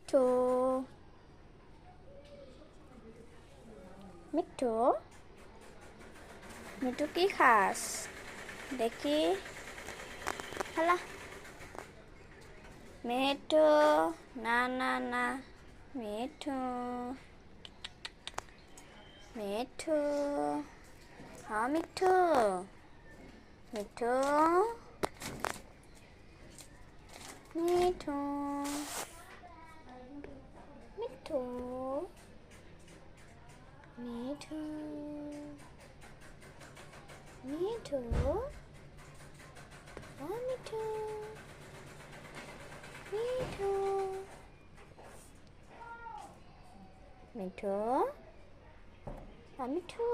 মিঠু মিঠু মিঠু কি খাস দেখি খালা মিঠু না না না মিঠু মিঠু হ্যাঁ মিঠু মিঠু মিঠু মিঠু মিঠু মিঠু হ্যাঁ মিঠু মিঠু মিঠু হ্যাঁ মিঠু